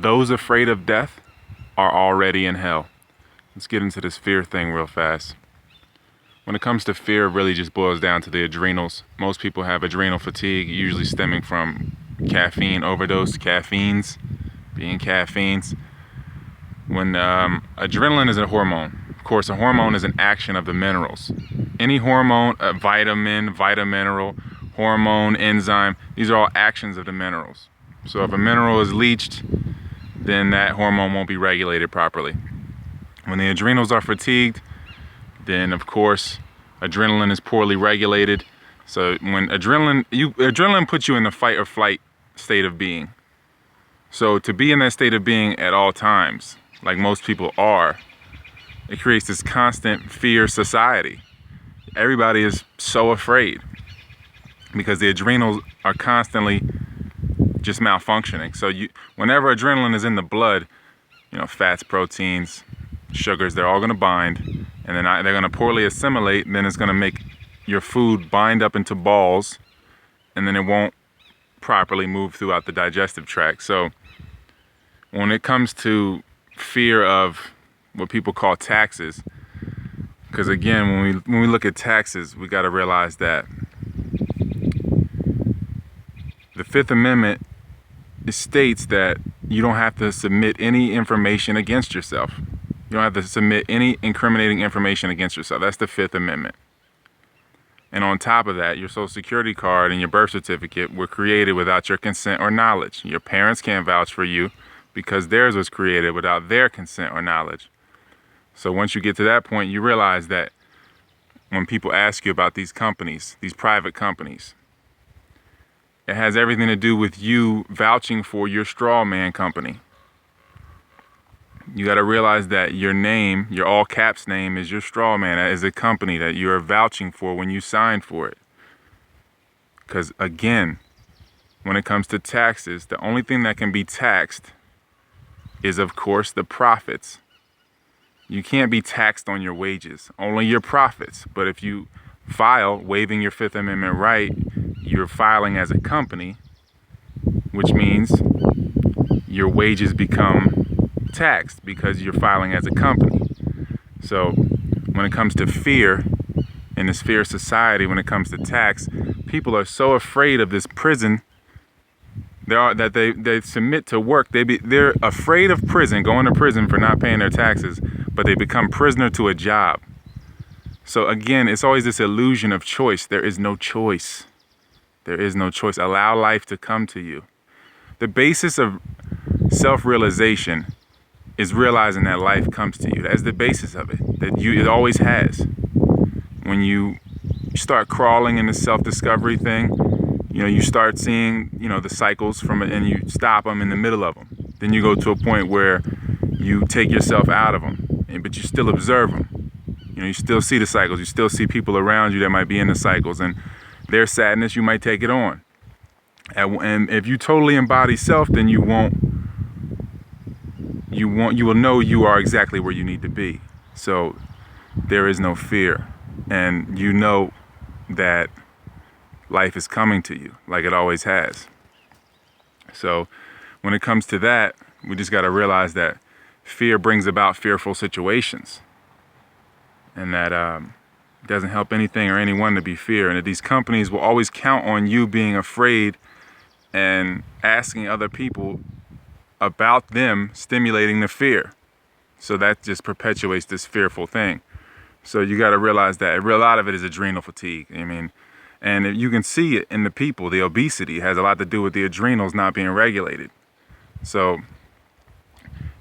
those afraid of death are already in hell. Let's get into this fear thing real fast. When it comes to fear, it really just boils down to the adrenals. Most people have adrenal fatigue, usually stemming from caffeine overdose, caffeines. When adrenaline is a hormone. Of course, a hormone is an action of the minerals. Any hormone, a vitamin, vitamineral, hormone, enzyme, these are all actions of the minerals. So if a mineral is leached, then that hormone won't be regulated properly. When the adrenals are fatigued, then of course adrenaline is poorly regulated. So when adrenaline puts you in the fight or flight state of being. So to be in that state of being at all times, like most people are, it creates this constant fear society. Everybody is so afraid because the adrenals are constantly just malfunctioning. So whenever adrenaline is in the blood, fats, proteins, sugars, they're all going to bind, and then they're going to poorly assimilate, and then it's going to make your food bind up into balls, and then it won't properly move throughout the digestive tract. So when it comes to fear of what people call taxes, because again, when we look at taxes, we got to realize that the Fifth Amendment states that you don't have to submit any information against yourself. You don't have to submit any incriminating information against yourself. That's the Fifth Amendment. And on top of that, your Social Security card and your birth certificate were created without your consent or knowledge. Your parents can't vouch for you because theirs was created without their consent or knowledge. So once you get to that point, you realize that when people ask you about these companies, these private companies, it has everything to do with you vouching for your straw man company. You got to realize that your name, your all caps name, is your straw man. That is a company that you are vouching for when you signed for it. Because again, when it comes to taxes, the only thing that can be taxed is, of course, the profits. You can't be taxed on your wages, only your profits. But if you file waiving your Fifth Amendment right, you're filing as a company, which means your wages become taxed because you're filing as a company. So when it comes to fear, in this fear society, when it comes to tax, people are so afraid of this prison that they submit to work. They're afraid of prison, going to prison for not paying their taxes, but they become prisoner to a job. So again, it's always this illusion of choice. There is no choice. There is no choice. Allow life to come to you. The basis of self-realization is realizing that life comes to you. That's the basis of it. It always has. When you start crawling in the self-discovery thing, you start seeing, the cycles from it, and you stop them in the middle of them. Then you go to a point where you take yourself out of them, but you still observe them. You still see the cycles. You still see people around you that might be in the cycles, and their sadness, you might take it on. And if you totally embody self, then you will know you are exactly where you need to be. So there is no fear, and you know that life is coming to you like it always has. So when it comes to that, we just got to realize that fear brings about fearful situations, and that it doesn't help anything or anyone to be fear, and that these companies will always count on you being afraid and asking other people about them stimulating the fear. So that just perpetuates this fearful thing. So you got to realize that a lot of it is adrenal fatigue. And you can see it in the people. The obesity has a lot to do with the adrenals not being regulated. So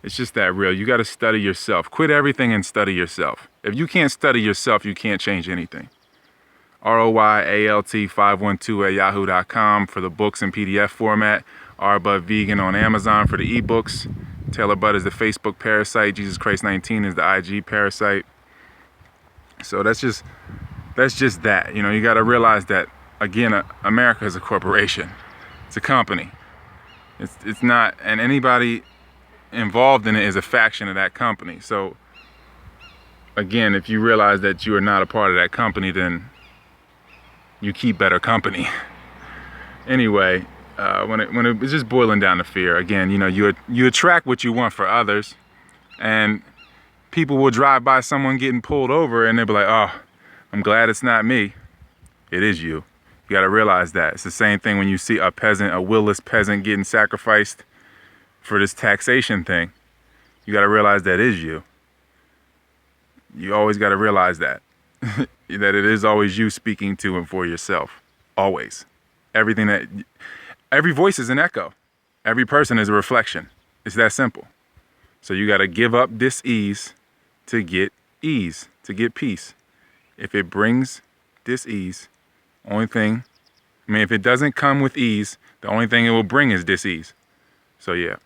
it's just that real. You got to study yourself. Quit everything and study yourself. If you can't study yourself, you can't change anything. ROYALT512@yahoo.com for the books in PDF format. R-Bud Vegan on Amazon for the ebooks. Taylor Bud is the Facebook parasite. Jesus Christ 19 is the IG parasite. So that's just that. You got to realize that, again, America is a corporation. It's a company. It's not, and anybody involved in it is a faction of that company. So again, if you realize that you are not a part of that company, then you keep better company. Anyway, when it's just boiling down to fear. Again, you know, you attract what you want for others, and people will drive by someone getting pulled over and they'll be like, oh, I'm glad it's not me. It is you. You got to realize that. It's the same thing when you see a peasant, a willless peasant getting sacrificed for this taxation thing. You got to realize that is you. You always got to realize that. That it is always you speaking to and for yourself. Always. Every voice is an echo. Every person is a reflection. It's that simple. So you got to give up dis-ease to get ease, to get peace. If it brings dis-ease, if it doesn't come with ease, the only thing it will bring is dis-ease. So yeah.